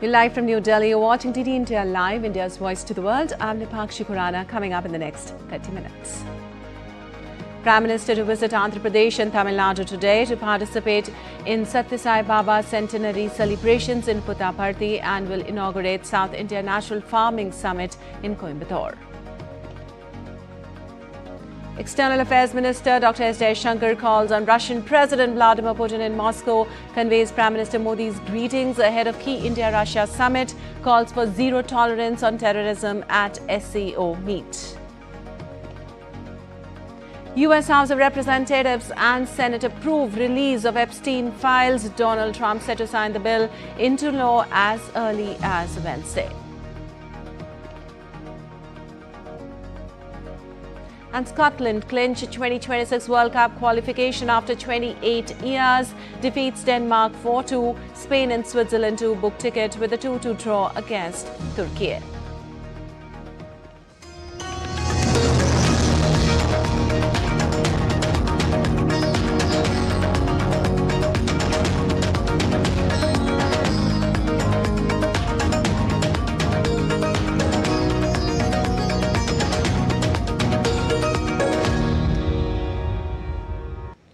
We're live from New Delhi. You're watching DD India Live, India's voice to the world. I'm Nipakshi Khurana. Coming up in the next 30 minutes. Prime Minister to visit Andhra Pradesh and Tamil Nadu today to participate in Sathya Sai Baba centenary celebrations in Puttaparthi and will inaugurate South India Natural Farming Summit in Coimbatore. External Affairs Minister Dr. S. Jaishankar calls on Russian President Vladimir Putin in Moscow, conveys Prime Minister Modi's greetings ahead of key India-Russia summit, calls for zero tolerance on terrorism at SCO meet. US House of Representatives and Senate approve release of Epstein files. Donald Trump set to sign the bill into law as early as Wednesday. And Scotland clinch 2026 World Cup qualification after 28 years, defeats Denmark 4-2. Spain and Switzerland too book ticket with a 2-2 draw against Turkey.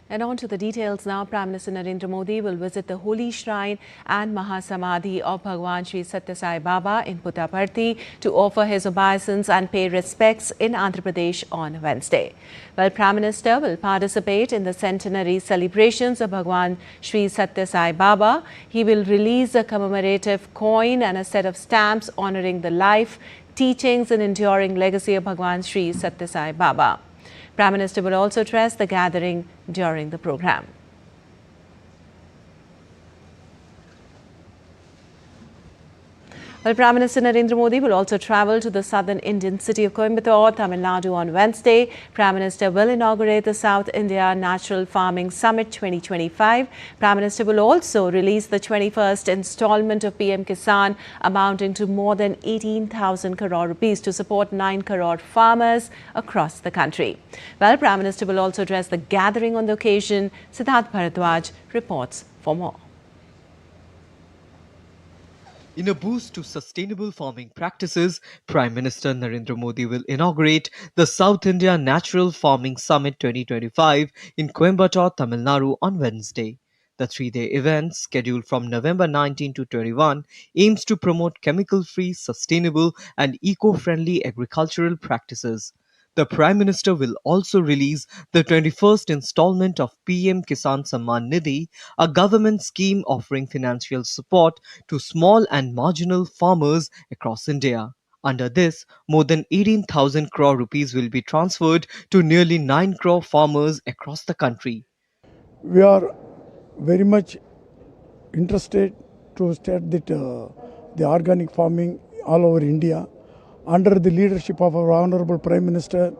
And on to the details now. Prime Minister Narendra Modi will visit the holy shrine and Mahasamadhi of Bhagwan Sri Sathya Sai Baba in Puttaparthi to offer his obeisance and pay respects in Andhra Pradesh on Wednesday. Well, Prime Minister will participate in the centenary celebrations of Bhagwan Sri Sathya Sai Baba. He will release a commemorative coin and a set of stamps honouring the life, teachings and enduring legacy of Bhagwan Sri Sathya Sai Baba. Prime Minister will also address the gathering during the program. Well, Prime Minister Narendra Modi will also travel to the southern Indian city of Coimbatore, Tamil Nadu on Wednesday. Prime Minister will inaugurate the South India Natural Farming Summit 2025. Prime Minister will also release the 21st installment of PM Kisan amounting to more than 18,000 crore rupees to support 9 crore farmers across the country. Well, Prime Minister will also address the gathering on the occasion. Etihad Airways reports for more. In a boost to sustainable farming practices, Prime Minister Narendra Modi will inaugurate the South India Natural Farming Summit 2025 in Coimbatore, Tamil Nadu on Wednesday. The three-day event, scheduled from November 19 to 21, aims to promote chemical-free, sustainable and eco-friendly agricultural practices. The Prime Minister will also release the 21st installment of PM Kisan Samman Nidhi, a government scheme offering financial support to small and marginal farmers across India. Under this, more than 18,000 crore rupees will be transferred to nearly 9 crore farmers across the country. We are very much interested to start the organic farming all over India, under the leadership of our Honorable Prime Minister,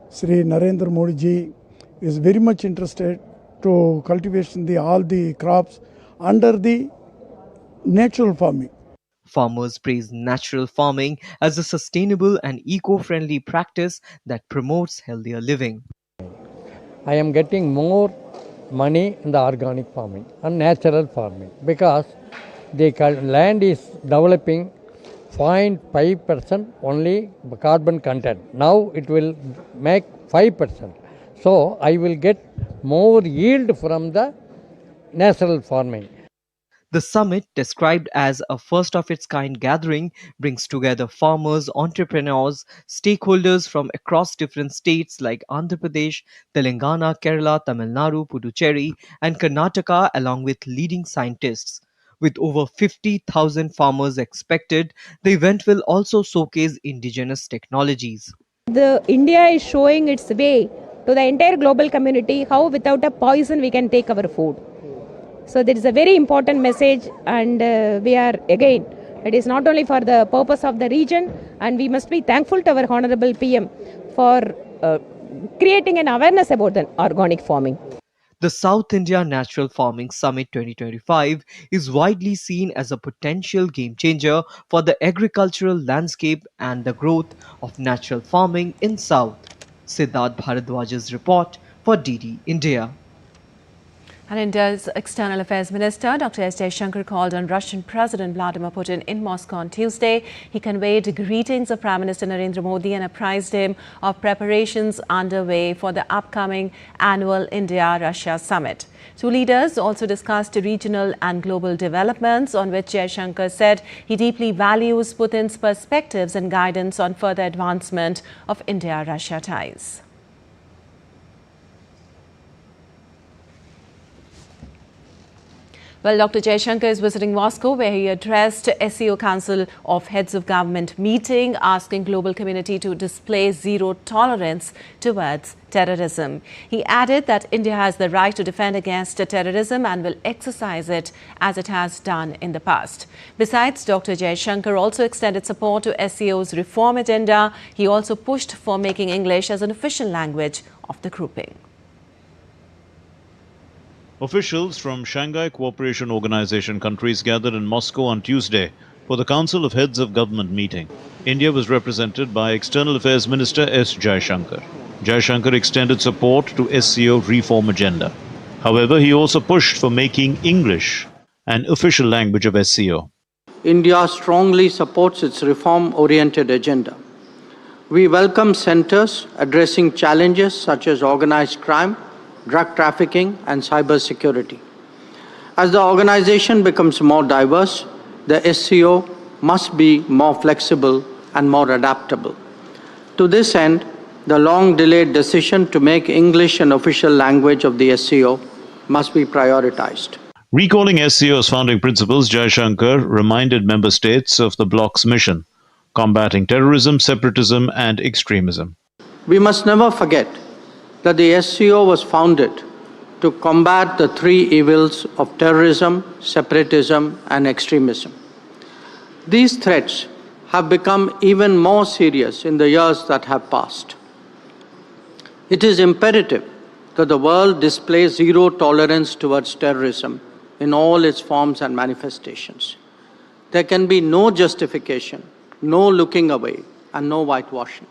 Sri Narendra Modi ji, is very much interested to cultivation all the crops under the natural farming. Farmers praise natural farming as a sustainable and eco-friendly practice that promotes healthier living. I am getting more money in the organic farming and natural farming because the land is developing 0.5% only carbon content. Now it will make 5%. So I will get more yield from the natural farming. The summit, described as a first-of-its-kind gathering, brings together farmers, entrepreneurs, stakeholders from across different states like Andhra Pradesh, Telangana, Kerala, Tamil Nadu, Puducherry and Karnataka, along with leading scientists. With over 50,000 farmers expected, the event will also showcase indigenous technologies. India is showing its way to the entire global community how without a poison we can take our food. So there is a very important message, and we are again, it is not only for the purpose of the region, and we must be thankful to our Honorable PM for creating an awareness about the organic farming. The South India Natural Farming Summit 2025 is widely seen as a potential game changer for the agricultural landscape and the growth of natural farming in South. Siddharth Bharadwaj's report for DD India. And India's External Affairs Minister Dr. S. Jaishankar called on Russian President Vladimir Putin in Moscow on Tuesday. He conveyed greetings of Prime Minister Narendra Modi and apprised him of preparations underway for the upcoming annual India-Russia summit. Two leaders also discussed regional and global developments, on which Jaishankar said he deeply values Putin's perspectives and guidance on further advancement of India-Russia ties. Well, Dr. Jaishankar is visiting Moscow, where he addressed SCO Council of Heads of Government meeting, asking global community to display zero tolerance towards terrorism. He added that India has the right to defend against terrorism and will exercise it as it has done in the past. Besides, Dr. Jaishankar also extended support to SCO's reform agenda. He also pushed for making English as an official language of the grouping. Officials from Shanghai Cooperation Organization countries gathered in Moscow on Tuesday for the Council of Heads of Government meeting. India was represented by External Affairs Minister S. Jaishankar. Jaishankar extended support to SCO reform agenda. However, he also pushed for making English an official language of SCO. India strongly supports its reform-oriented agenda. We welcome centers addressing challenges such as organized crime, drug trafficking and cyber security. As the organization becomes more diverse, the SCO must be more flexible and more adaptable. To this end, the long-delayed decision to make English an official language of the SCO must be prioritized. Recalling SCO's founding principles, Jaishankar reminded member states of the bloc's mission, combating terrorism, separatism and extremism. We must never forget that the SCO was founded to combat the three evils of terrorism, separatism, and extremism. These threats have become even more serious in the years that have passed. It is imperative that the world display zero tolerance towards terrorism in all its forms and manifestations. There can be no justification, no looking away, and no whitewashing.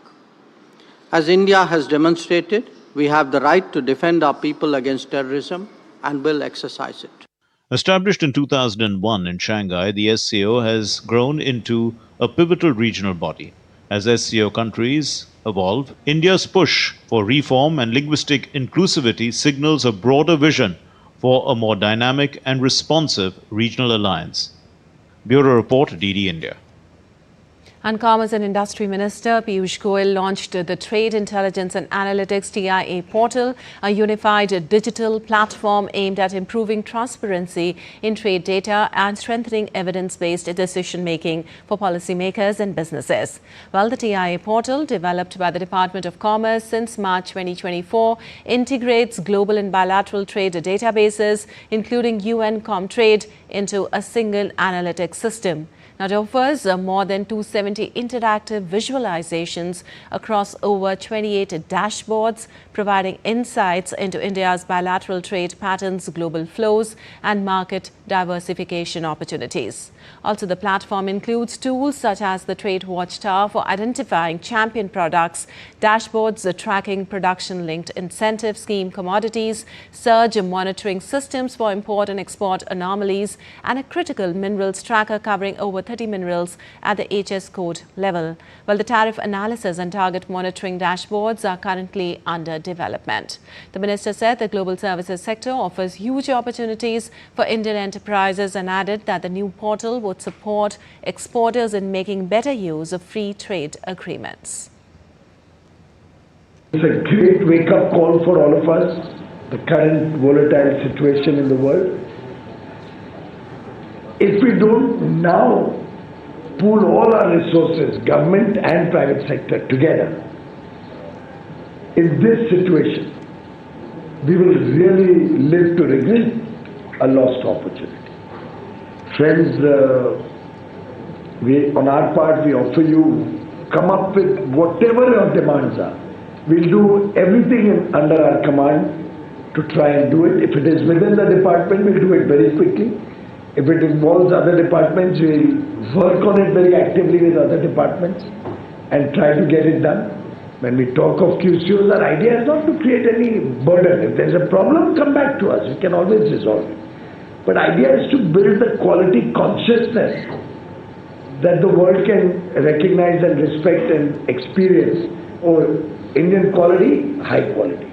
As India has demonstrated, we have the right to defend our people against terrorism and will exercise it. Established in 2001 in Shanghai, the SCO has grown into a pivotal regional body. As SCO countries evolve, India's push for reform and linguistic inclusivity signals a broader vision for a more dynamic and responsive regional alliance. Bureau Report, DD India. And Commerce and Industry Minister Piyush Goyal launched the Trade Intelligence and Analytics TIA portal, a unified digital platform aimed at improving transparency in trade data and strengthening evidence-based decision-making for policymakers and businesses. Well, the TIA portal, developed by the Department of Commerce since March 2024, integrates global and bilateral trade databases, including UN Comtrade, into a single analytics system. Now, it offers more than 270 interactive visualizations across over 28 dashboards, providing insights into India's bilateral trade patterns, global flows, and market diversification opportunities. Also, the platform includes tools such as the Trade Watchtower for identifying champion products, dashboards tracking production-linked incentive scheme commodities, surge monitoring systems for import and export anomalies, and a critical minerals tracker covering over 30 minerals at the HS code level. Well, the tariff analysis and target monitoring dashboards are currently under development. The minister said the global services sector offers huge opportunities for Indian enterprises and added that the new portal would support exporters in making better use of free trade agreements. It's a great wake-up call for all of us, the current volatile situation in the world. If we don't now pool all our resources, government and private sector together, in this situation, we will really live to regret a lost opportunity. Friends, on our part, we offer you, come up with whatever your demands are. We'll do everything under our command to try and do it. If it is within the department, we'll do it very quickly. If it involves other departments, we'll work on it very actively with other departments and try to get it done. When we talk of QCOs, our idea is not to create any burden. If there's a problem, come back to us. We can always resolve it. But idea is to build the quality consciousness that the world can recognize and respect and experience. Or Indian quality, high quality.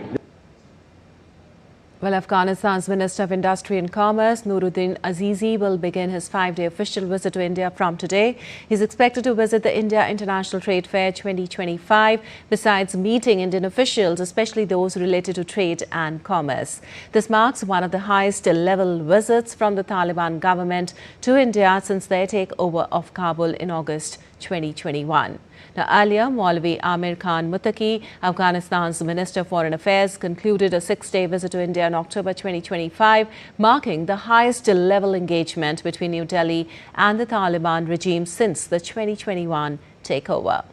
Well, Afghanistan's Minister of Industry and Commerce, Nuruddin Azizi, will begin his 5-day official visit to India from today. He's expected to visit the India International Trade Fair 2025, besides meeting Indian officials, especially those related to trade and commerce. This marks one of the highest level visits from the Taliban government to India since their takeover of Kabul in August 2021. Now, earlier, Maulvi Amir Khan Muttaqi, Afghanistan's Minister of Foreign Affairs, concluded a 6-day visit to India in October 2025, marking the highest level engagement between New Delhi and the Taliban regime since the 2021 takeover.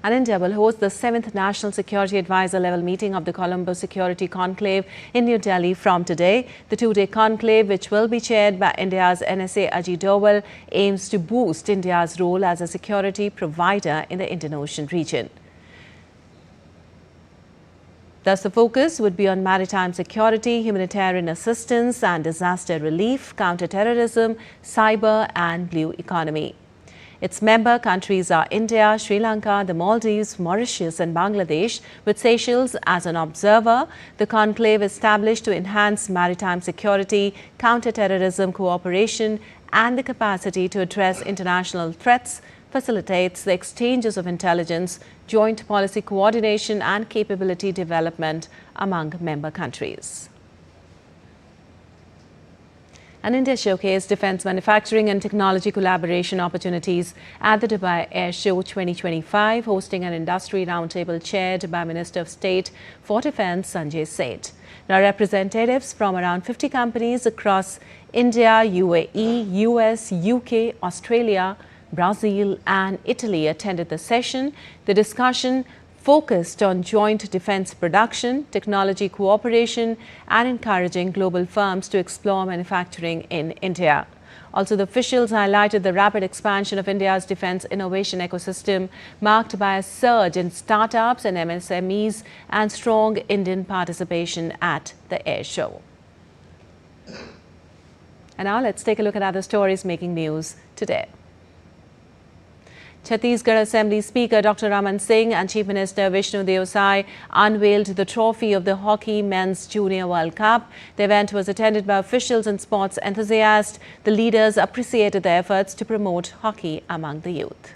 And India will host the 7th National Security Advisor level meeting of the Colombo Security Conclave in New Delhi from today. The 2-day conclave, which will be chaired by India's NSA Ajit Doval, aims to boost India's role as a security provider in the Indian Ocean region. Thus, the focus would be on maritime security, humanitarian assistance and disaster relief, counter-terrorism, cyber and blue economy. Its member countries are India, Sri Lanka, the Maldives, Mauritius and Bangladesh, with Seychelles as an observer. The conclave established to enhance maritime security, counter-terrorism cooperation and the capacity to address international threats, facilitates the exchanges of intelligence, joint policy coordination and capability development among member countries. And India showcased defence manufacturing and technology collaboration opportunities at the Dubai Air Show 2025, hosting an industry roundtable chaired by Minister of State for Defence Sanjay Seth. Now, representatives from around 50 companies across India, UAE, US, UK, Australia, Brazil and Italy attended the session. The discussion focused on joint defence production, technology cooperation and encouraging global firms to explore manufacturing in India. Also, the officials highlighted the rapid expansion of India's defence innovation ecosystem, marked by a surge in startups and MSMEs and strong Indian participation at the air show. And now let's take a look at other stories making news today. Chhattisgarh Assembly Speaker Dr. Raman Singh and Chief Minister Vishnu Deosai unveiled the trophy of the Hockey Men's Junior World Cup. The event was attended by officials and sports enthusiasts. The leaders appreciated the efforts to promote hockey among the youth.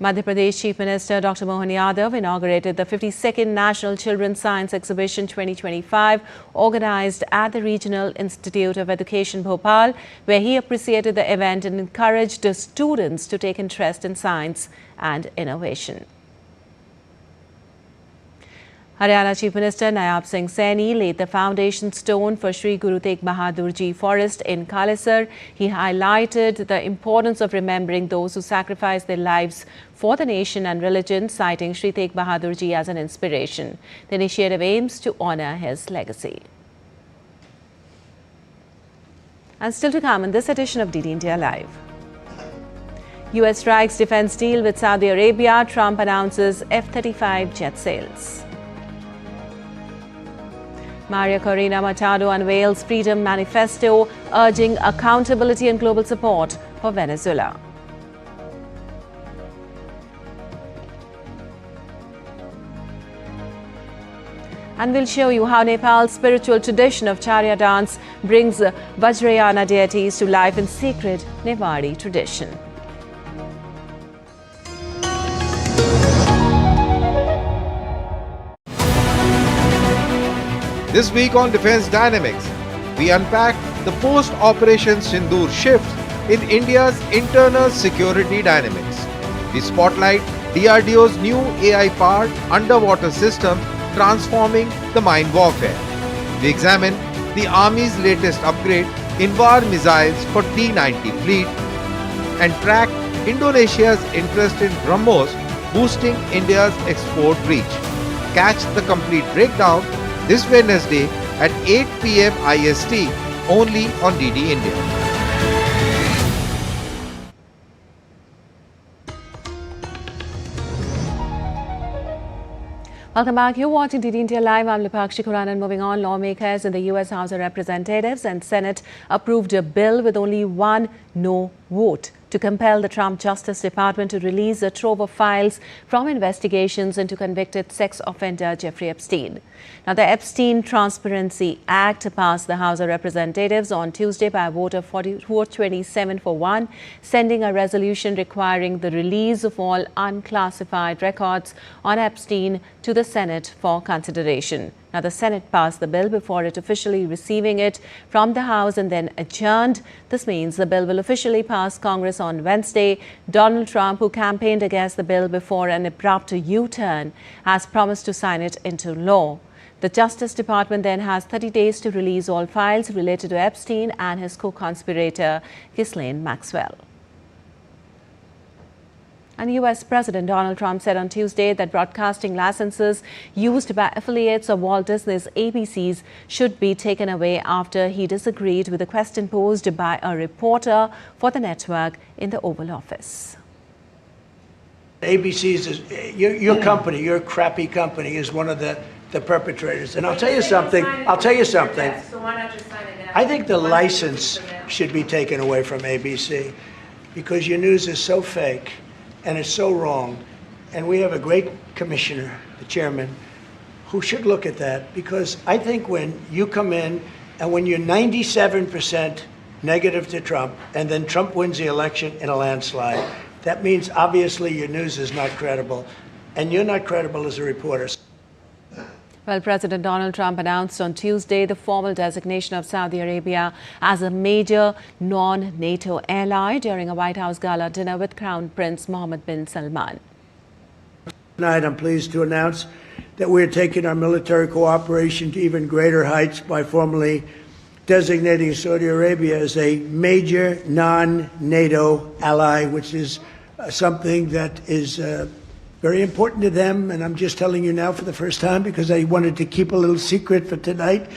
Madhya Pradesh Chief Minister Dr. Mohan Yadav inaugurated the 52nd National Children's Science Exhibition 2025, organized at the Regional Institute of Education, Bhopal, where he appreciated the event and encouraged the students to take interest in science and innovation. Haryana Chief Minister Nayab Singh Saini laid the foundation stone for Shri Guru Tegh Bahadur Ji Forest in Kalisar. He highlighted the importance of remembering those who sacrificed their lives for the nation and religion, citing Shri Tegh Bahadur Ji as an inspiration. The initiative aims to honor his legacy. And still to come in this edition of DD India Live. US strikes defense deal with Saudi Arabia. Trump announces F-35 jet sales. Maria Corina Machado unveils Freedom Manifesto, urging accountability and global support for Venezuela. And we'll show you how Nepal's spiritual tradition of Charya dance brings Vajrayana deities to life in sacred Newari tradition. This week on Defence Dynamics, we unpack the post-Operation Sindoor shift in India's internal security dynamics. We spotlight DRDO's new AI-powered underwater system transforming the mine warfare. We examine the Army's latest upgrade in war missiles for T-90 fleet and track Indonesia's interest in BrahMos boosting India's export reach. Catch the complete breakdown this Wednesday at 8 p.m. IST only on DD India. Welcome back. You're watching DD India Live. I'm Lipakshi Kuran, and moving on, lawmakers in the U.S. House of Representatives and Senate approved a bill with only one no vote to compel the Trump Justice Department to release a trove of files from investigations into convicted sex offender Jeffrey Epstein. Now, the Epstein Transparency Act passed the House of Representatives on Tuesday by a vote of 427-1, sending a resolution requiring the release of all unclassified records on Epstein to the Senate for consideration. Now, the Senate passed the bill before it officially receiving it from the House and then adjourned. This means the bill will officially pass Congress on Wednesday. Donald Trump, who campaigned against the bill before an abrupt U-turn, has promised to sign it into law. The Justice Department then has 30 days to release all files related to Epstein and his co-conspirator, Ghislaine Maxwell. And U.S. President Donald Trump said on Tuesday that broadcasting licenses used by affiliates of Walt Disney's ABCs should be taken away after he disagreed with a question posed by a reporter for the network in the Oval Office. ABC's is your company, your crappy company, is one of the perpetrators. And I'll tell you something. I think the license should be taken away from ABC because your news is so fake. And it's so wrong. And we have a great commissioner, the chairman, who should look at that, because I think when you come in and when you're 97% negative to Trump and then Trump wins the election in a landslide, that means obviously your news is not credible and you're not credible as a reporter. Well, President Donald Trump announced on Tuesday the formal designation of Saudi Arabia as a major non-NATO ally during a White House gala dinner with Crown Prince Mohammed bin Salman. Tonight, I'm pleased to announce that we're taking our military cooperation to even greater heights by formally designating Saudi Arabia as a major non-NATO ally, which is something that is very important to them, and I'm just telling you now for the first time because I wanted to keep a little secret for tonight.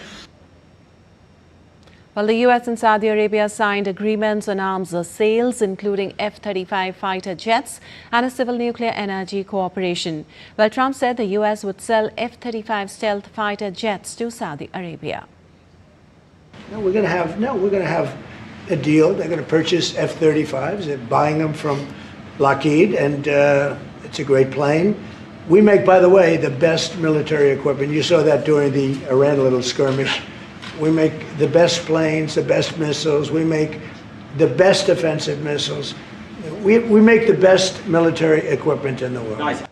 Well, the U.S. and Saudi Arabia signed agreements on arms sales, including F-35 fighter jets and a civil nuclear energy cooperation. Well, Trump said the U.S. would sell F-35 stealth fighter jets to Saudi Arabia. We're going to have a deal. They're going to purchase F-35s. They're buying them from Lockheed, and it's a great plane. We make, by the way, the best military equipment. You saw that during the Iran little skirmish. We make the best planes, the best missiles. We make the best offensive missiles. We make the best military equipment in the world. Nice.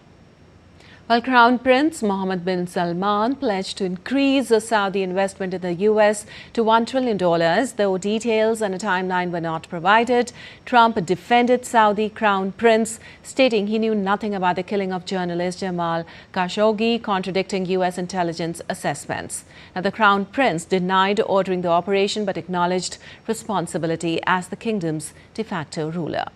Well, Crown Prince Mohammed bin Salman pledged to increase the Saudi investment in the U.S. to $1 trillion, though details and a timeline were not provided. Trump defended Saudi Crown Prince, stating he knew nothing about the killing of journalist Jamal Khashoggi, contradicting U.S. intelligence assessments. Now, the Crown Prince denied ordering the operation but acknowledged responsibility as the kingdom's de facto ruler.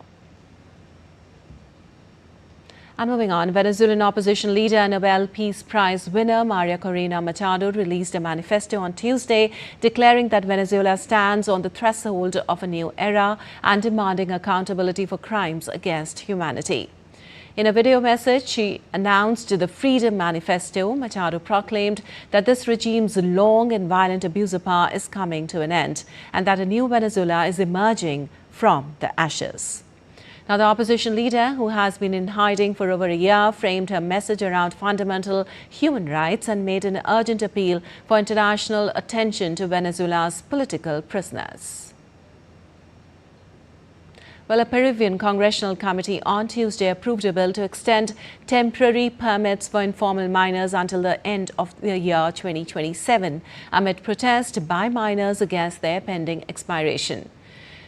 And moving on, Venezuelan opposition leader and Nobel Peace Prize winner Maria Corina Machado released a manifesto on Tuesday declaring that Venezuela stands on the threshold of a new era and demanding accountability for crimes against humanity. In a video message, she announced the Freedom Manifesto. Machado proclaimed that this regime's long and violent abuse of power is coming to an end and that a new Venezuela is emerging from the ashes. Now, the opposition leader, who has been in hiding for over a year, framed her message around fundamental human rights and made an urgent appeal for international attention to Venezuela's political prisoners. Well, a Peruvian congressional committee on Tuesday approved a bill to extend temporary permits for informal miners until the end of the year 2027, amid protest by miners against their pending expiration.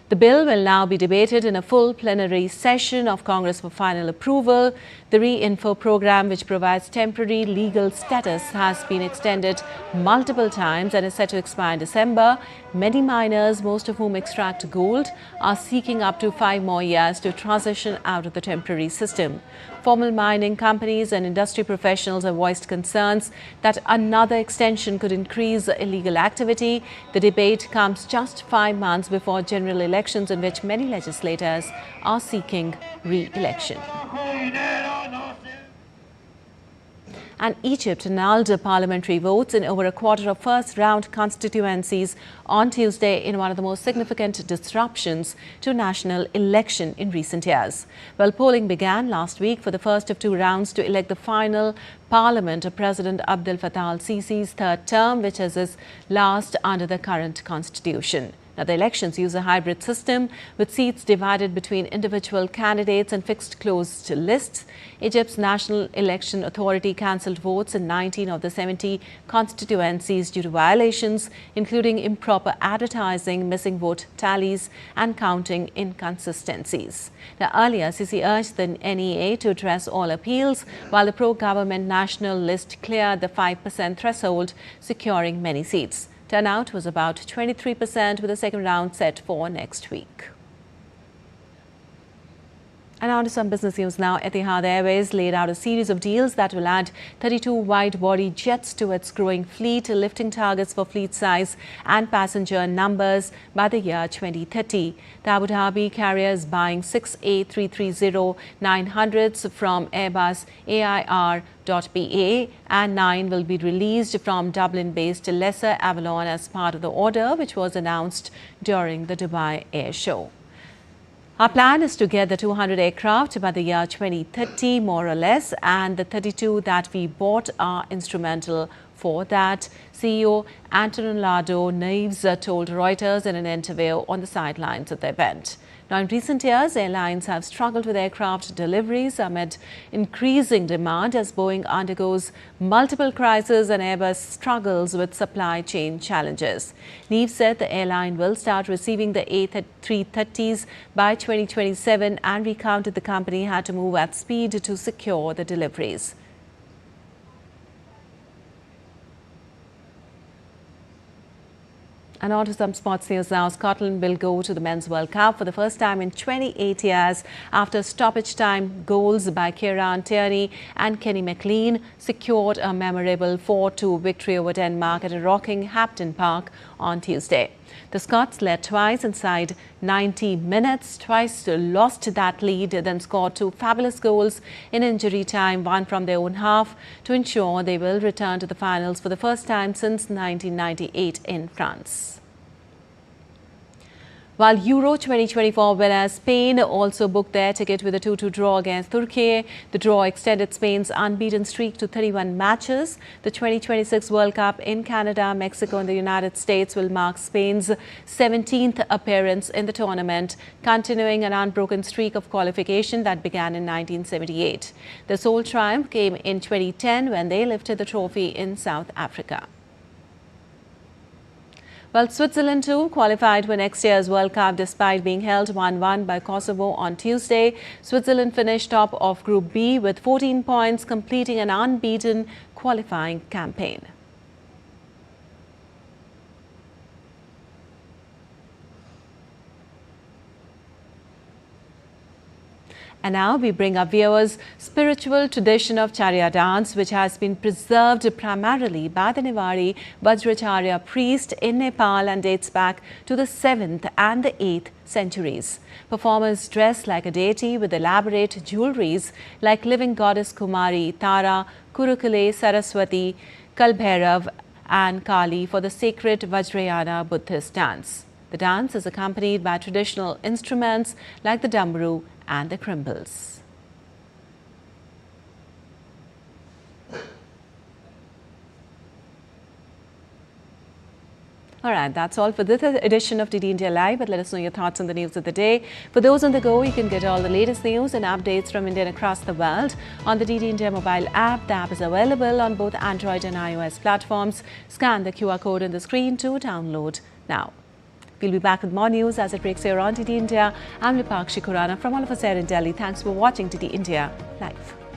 The bill will now be debated in a full plenary session of Congress for final approval. The Re-Info program, which provides temporary legal status, has been extended multiple times and is set to expire in December. Many miners, most of whom extract gold, are seeking up to 5 more years to transition out of the temporary system. Formal mining companies and industry professionals have voiced concerns that another extension could increase illegal activity. The debate comes just 5 months before general elections in which many legislators are seeking re-election. and Egypt annulled parliamentary votes in over a quarter of first-round constituencies on Tuesday in one of the most significant disruptions to national election in recent years. Well, polling began last week for the first of two rounds to elect the final parliament of President Abdel Fattah al-Sisi's third term, which is his last under the current constitution. Now, the elections use a hybrid system with seats divided between individual candidates and fixed closed lists. Egypt's National Election Authority cancelled votes in 19 of the 70 constituencies due to violations, including improper advertising, missing vote tallies and counting inconsistencies. Now, earlier, Sisi urged the NEA to address all appeals, while the pro-government national list cleared the 5% threshold, securing many seats. Turnout was about 23%, with the second round set for next week. And on to some business news now. Etihad Airways laid out a series of deals that will add 32 wide-body jets to its growing fleet, lifting targets for fleet size and passenger numbers by the year 2030. The Abu Dhabi carrier is buying 6 A330-900s from Airbus AIR.BA, and 9 will be released from Dublin-based Lesser Avalon as part of the order, which was announced during the Dubai Air Show. Our plan is to get the 200 aircraft by the year 2030, more or less, and the 32 that we bought are instrumental for that, CEO Antonio Nadu told Reuters in an interview on the sidelines of the event. Now, in recent years, airlines have struggled with aircraft deliveries amid increasing demand as Boeing undergoes multiple crises and Airbus struggles with supply chain challenges. Neve said the airline will start receiving the A330s by 2027 and recounted the company had to move at speed to secure the deliveries. And on to some sports news now. Scotland will go to the Men's World Cup for the first time in 28 years after stoppage time goals by Kieran Tierney and Kenny McLean secured a memorable 4-2 victory over Denmark at a rocking Hampden Park on Tuesday. The Scots led twice inside 90 minutes, twice lost that lead, then scored two fabulous goals in injury time, one from their own half, to ensure they will return to the finals for the first time since 1998 in France. While Euro 2024 winners Spain also booked their ticket with a 2-2 draw against Turkey. The draw extended Spain's unbeaten streak to 31 matches. The 2026 World Cup in Canada, Mexico and the United States will mark Spain's 17th appearance in the tournament, continuing an unbroken streak of qualification that began in 1978. The sole triumph came in 2010 when they lifted the trophy in South Africa. Well, Switzerland too qualified for next year's World Cup despite being held 1-1 by Kosovo on Tuesday. Switzerland finished top of Group B with 14 points, completing an unbeaten qualifying campaign. And now we bring our viewers spiritual tradition of Charya dance, which has been preserved primarily by the Newari Vajracharya priest in Nepal and dates back to the 7th and the 8th centuries. Performers dress like a deity with elaborate jewelries like living goddess Kumari, Tara, Kurukule, Saraswati, Kalbhairav and Kali for the sacred Vajrayana Buddhist dance. The dance is accompanied by traditional instruments like the dambru and the crumbles. All right, that's all for this edition of DD India Live, but let us know your thoughts on the news of the day. For those on the go, you can get all the latest news and updates from India and across the world on the DD India mobile app. The app is available on both Android and iOS platforms. Scan the QR code on the screen to download now. We'll be back with more news as it breaks here on DD India. I'm Lipakshi Khurana from all of us here in Delhi. Thanks for watching DD India Live.